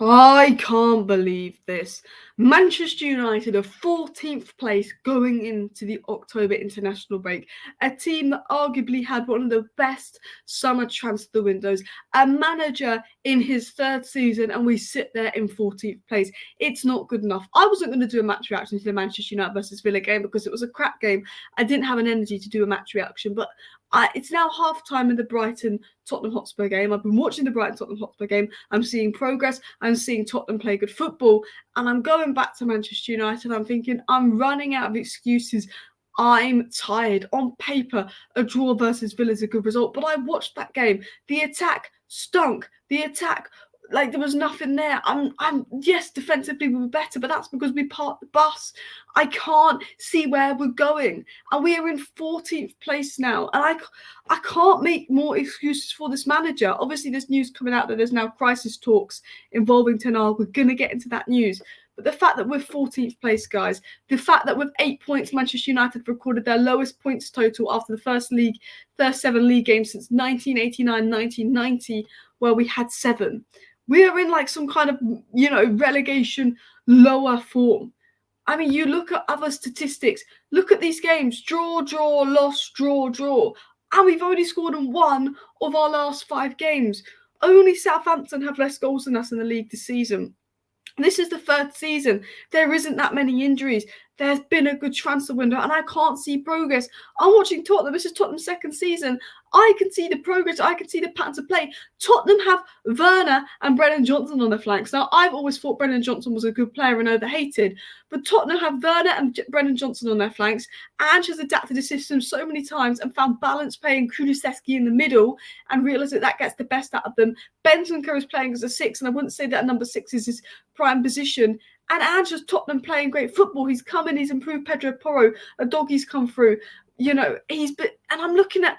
I can't believe this. Manchester United are 14th place going into the October international break. A team that arguably had one of the best summer transfer windows. A manager in his third season, and we sit there in 14th place. It's not good enough. I wasn't going to do a match reaction to the Manchester United versus Villa game because it was a crap game. I didn't have an energy to do a match reaction, but it's now half-time in the Brighton-Tottenham Hotspur game. I've been watching the Brighton-Tottenham Hotspur game. I'm seeing progress. I'm seeing Tottenham play good football. And I'm going back to Manchester United. I'm thinking I'm running out of excuses. I'm tired. On paper, a draw versus Villa is a good result. But I watched that game. The attack stunk. The attack, like there was nothing there. Yes, defensively we were better, but that's because we parked the bus. I can't see where we're going, and we are in 14th place now. And I can't make more excuses for this manager. Obviously, there's news coming out that there's now crisis talks involving Ten Hag. We're gonna get into that news. But the fact that we're 14th place, guys, the fact that with 8 points, Manchester United recorded their lowest points total after the first 7 league games since 1989-1990, where we had 7. We are in like some kind of, relegation lower form. I mean, you look at other statistics. Look at these games. Draw, loss, draw. And we've only scored in 1 of our last 5 games. Only Southampton have less goals than us in the league this season. This is the 3rd season. There isn't that many injuries. There's been a good transfer window, and I can't see progress. I'm watching Tottenham. This is Tottenham's 2nd season. I can see the progress. I can see the patterns of play. Tottenham have Werner and Brennan Johnson on their flanks. Now, I've always thought Brennan Johnson was a good player and overhated, but Tottenham have Werner and Brennan Johnson on their flanks. Ange has adapted the system so many times and found balance playing Kulusevski in the middle and realised that gets the best out of them. Bentancur is playing as a 6, and I wouldn't say that number 6 is his prime position. And Ange has Tottenham playing great football. He's come in, he's improved Pedro Porro. A doggy's come through. And I'm looking at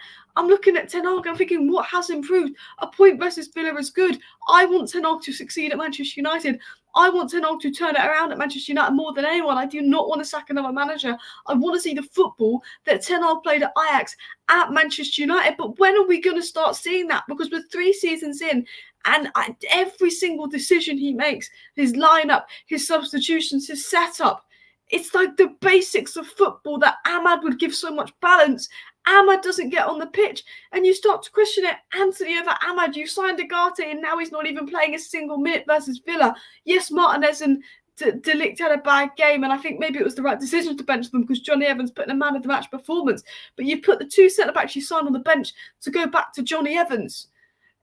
Ten Hag. I'm thinking, what has improved? A point versus Villa is good. I want Ten Hag to succeed at Manchester United. I want Ten Hag to turn it around at Manchester United more than anyone. I do not want to sack another manager. I want to see the football that Ten Hag played at Ajax at Manchester United. But when are we going to start seeing that? Because we're 3 seasons in, and every single decision he makes, his lineup, his substitutions, his setup, it's like the basics of football that Ahmad would give so much balance. Ahmad doesn't get on the pitch, and you start to question it. Anthony over Ahmad, you signed Agate, and now he's not even playing a single minute versus Villa. Yes, Martinez and De Ligt had a bad game, and I think maybe it was the right decision to bench them because Johnny Evans put in a man of the match performance. But you put the 2 centre-backs you signed on the bench to go back to Johnny Evans.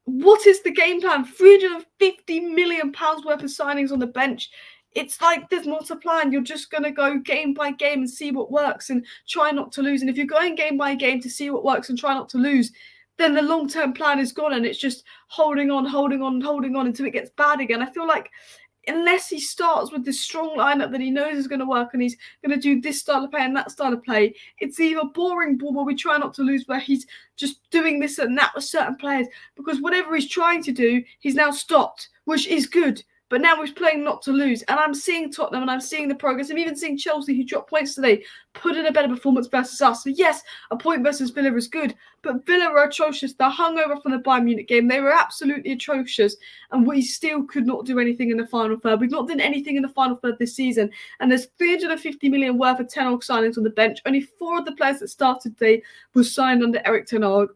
What is the game plan? £350 million worth of signings on the bench. It's like there's not a plan. You're just going to go game by game and see what works and try not to lose. And if you're going game by game to see what works and try not to lose, then the long-term plan is gone and it's just holding on until it gets bad again. I feel like unless he starts with this strong lineup that he knows is going to work and he's going to do this style of play and that style of play, it's either boring ball where we try not to lose, where he's just doing this and that with certain players, because whatever he's trying to do, he's now stopped, which is good. But now he's playing not to lose. And I'm seeing Tottenham and I'm seeing the progress. I'm even seeing Chelsea, who dropped points today, put in a better performance versus us. So yes, a point versus Villa is good. But Villa were atrocious. They're hungover from the Bayern Munich game. They were absolutely atrocious. And we still could not do anything in the final third. We've not done anything in the final third this season. And there's 350 million worth of Ten Hag signings on the bench. Only 4 of the players that started today were signed under Erik Ten Hag.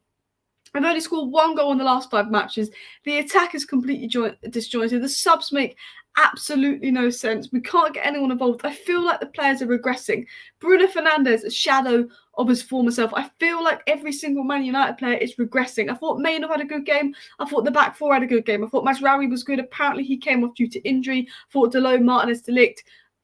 I've only scored 1 goal in the last 5 matches. The attack is completely disjointed. The subs make absolutely no sense. We can't get anyone involved. I feel like the players are regressing. Bruno Fernandes, a shadow of his former self. I feel like every single Man United player is regressing. I thought Maynard had a good game. I thought the back 4 had a good game. I thought Mazraoui was good. Apparently he came off due to injury. I thought Dalot, Martinez, De Ligt,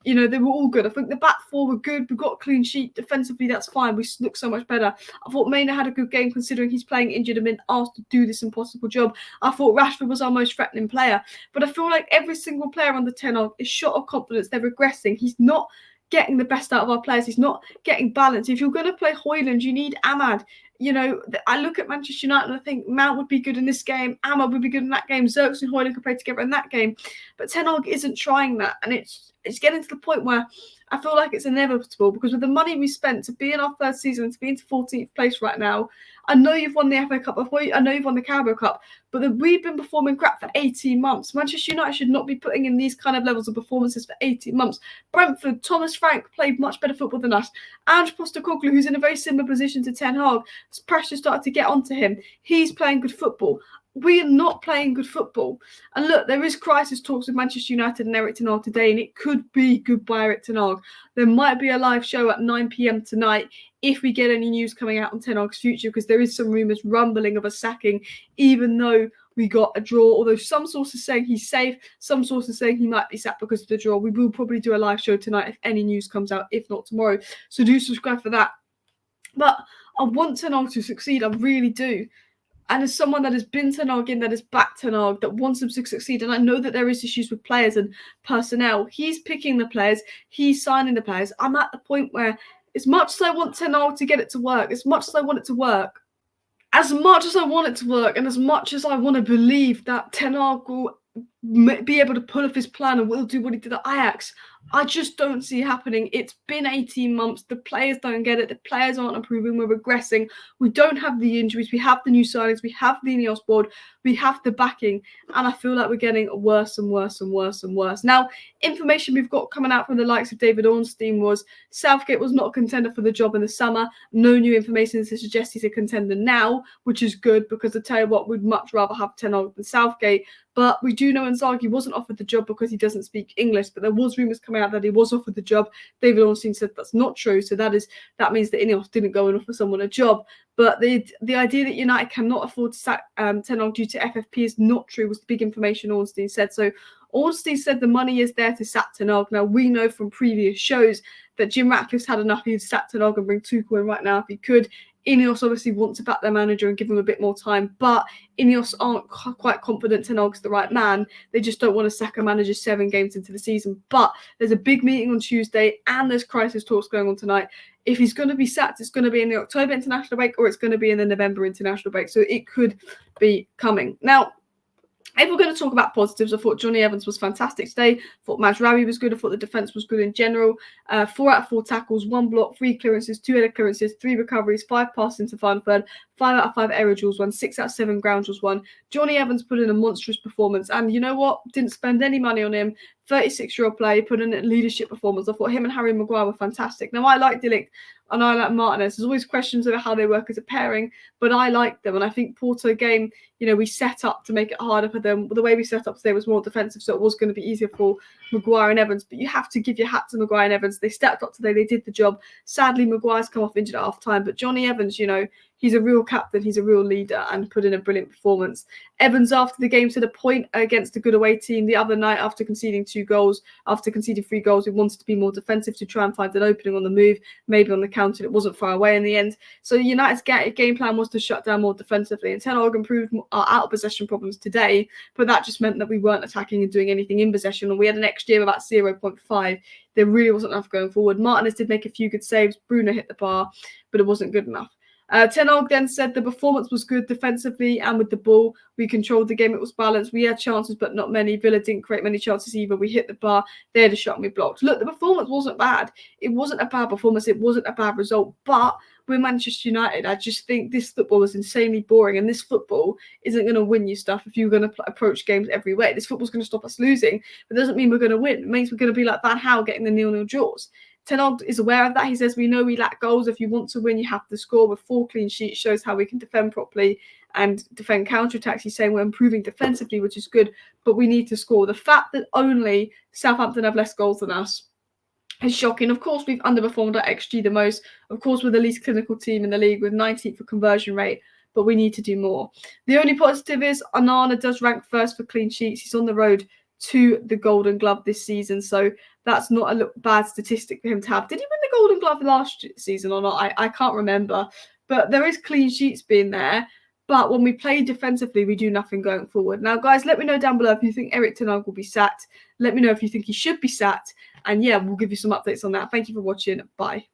they were all good. I think the back 4 were good. We got a clean sheet. Defensively, that's fine. We look so much better. I thought Maynard had a good game considering he's playing injured and been asked to do this impossible job. I thought Rashford was our most threatening player. But I feel like every single player under Ten Hag is short of confidence. They're regressing. He's not getting the best out of our players. He's not getting balance. If you're going to play Højlund, you need Ahmad. I look at Manchester United and I think Mount would be good in this game. Ahmad would be good in that game. Zirkzee and Højlund could play together in that game. But Ten Hag isn't trying that. And it's getting to the point where I feel like it's inevitable because with the money we spent to be in our first season, to be into 14th place right now, I know you've won the FA Cup, I know you've won the Carabao Cup, but we've been performing crap for 18 months. Manchester United should not be putting in these kind of levels of performances for 18 months. Brentford, Thomas Frank played much better football than us. Ange Postecoglou, who's in a very similar position to Ten Hag, pressure started to get onto him. He's playing good football. We are not playing good football. And look, there is crisis talks with Manchester United and Erik Ten Hag today, and it could be goodbye Erik Ten Hag. There might be a live show at 9 p.m. tonight if we get any news coming out on Ten Hag's future, because there is some rumours rumbling of a sacking, even though we got a draw. Although some sources saying he's safe, some sources saying he might be sacked because of the draw. We will probably do a live show tonight if any news comes out, if not tomorrow. So do subscribe for that. But I want Ten Hag to succeed, I really do. And as someone that has been Ten Hag in, that is back Ten Hag, that wants him to succeed, and I know that there is issues with players and personnel, he's picking the players, he's signing the players. I'm at the point where, as much as I want Ten Hag to get it to work, as much as I want it to work, and as much as I want to believe that Ten Hag will be able to pull off his plan and will do what he did at Ajax, I just don't see it happening. It's been 18 months. The players don't get it. The players aren't improving. We're regressing. We don't have the injuries. We have the new signings. We have the INEOS board. We have the backing. And I feel like we're getting worse and worse and worse and worse. Now, information we've got coming out from the likes of David Ornstein was Southgate was not a contender for the job in the summer. No new information to suggest he's a contender now, which is good because I tell you what, we'd much rather have Ten Hag than Southgate. But we do know Inzaghi wasn't offered the job because he doesn't speak English. But there was rumours coming out that he was offered the job. David Ornstein said that's not true. So that means that INEOS didn't go and offer someone a job. But the idea that United cannot afford to sack Ten Hag due to FFP is not true, was the big information Ornstein said. So Ornstein said the money is there to sack Ten Hag. Now, we know from previous shows that Jim Ratcliffe's had enough. He'd sack Ten Hag and bring Tuchel in right now if he could. INEOS obviously want to back their manager and give him a bit more time, but INEOS aren't quite confident Ten Hag's the right man. They just don't want to sack a manager 7 games into the season. But there's a big meeting on Tuesday and there's crisis talks going on tonight. If he's going to be sacked, it's going to be in the October international break or it's going to be in the November international break. So it could be coming. Now, if we're going to talk about positives, I thought Johnny Evans was fantastic today. I thought Mazraoui was good. I thought the defence was good in general. 4 out of 4 tackles, 1 block, 3 clearances, 2 header clearances, 3 recoveries, 5 passes into final third, 5 out of 5 aerial duels won, 6 out of 7 ground duels won. Johnny Evans put in a monstrous performance. And you know what? Didn't spend any money on him. 36-year-old player, put in a leadership performance. I thought him and Harry Maguire were fantastic. Now, I like De Ligt and I like Martinez. There's always questions about how they work as a pairing, but I like them. And I think Porto game, we set up to make it harder for them. The way we set up today was more defensive, so it was going to be easier for Maguire and Evans. But you have to give your hat to Maguire and Evans. They stepped up today. They did the job. Sadly, Maguire's come off injured at half-time, but Johnny Evans, he's a real captain. He's a real leader and put in a brilliant performance. Evans, after the game, said a point against a good away team the other night after conceding 3 goals, we wanted to be more defensive to try and find an opening on the move, maybe on the counter. It wasn't far away in the end. So United's game plan was to shut down more defensively. And Ten Hag improved our out-of-possession problems today, but that just meant that we weren't attacking and doing anything in possession. And we had an XG of about 0.5. There really wasn't enough going forward. Martinez did make a few good saves. Bruno hit the bar, but it wasn't good enough. Ten Hag then said the performance was good defensively and with the ball. We controlled the game. It was balanced. We had chances, but not many. Villa didn't create many chances either. We hit the bar. They had a shot and we blocked. Look, the performance wasn't bad. It wasn't a bad performance. It wasn't a bad result. But with Manchester United, I just think this football is insanely boring. And this football isn't going to win you stuff if you're going to approach games every way. This football's going to stop us losing. But it doesn't mean we're going to win. It means we're going to be like Van Gaal getting the 0-0 draws. Ten Hag is aware of that. He says, we know we lack goals. If you want to win, you have to score. With 4 clean sheets shows how we can defend properly and defend counterattacks. He's saying we're improving defensively, which is good, but we need to score. The fact that only Southampton have less goals than us is shocking. Of course, we've underperformed at XG the most. Of course, we're the least clinical team in the league with 19th for conversion rate, but we need to do more. The only positive is Onana does rank first for clean sheets. He's on the road to the Golden Glove this season, so that's not a bad statistic for him to have. Did he win the Golden Glove last season or not? I can't remember, but there is clean sheets being there. But when we play defensively, we do nothing going forward. Now, guys, let me know down below if you think Erik Ten Hag will be sacked. Let me know if you think he should be sacked. And yeah, we'll give you some updates on that. Thank you for watching. Bye.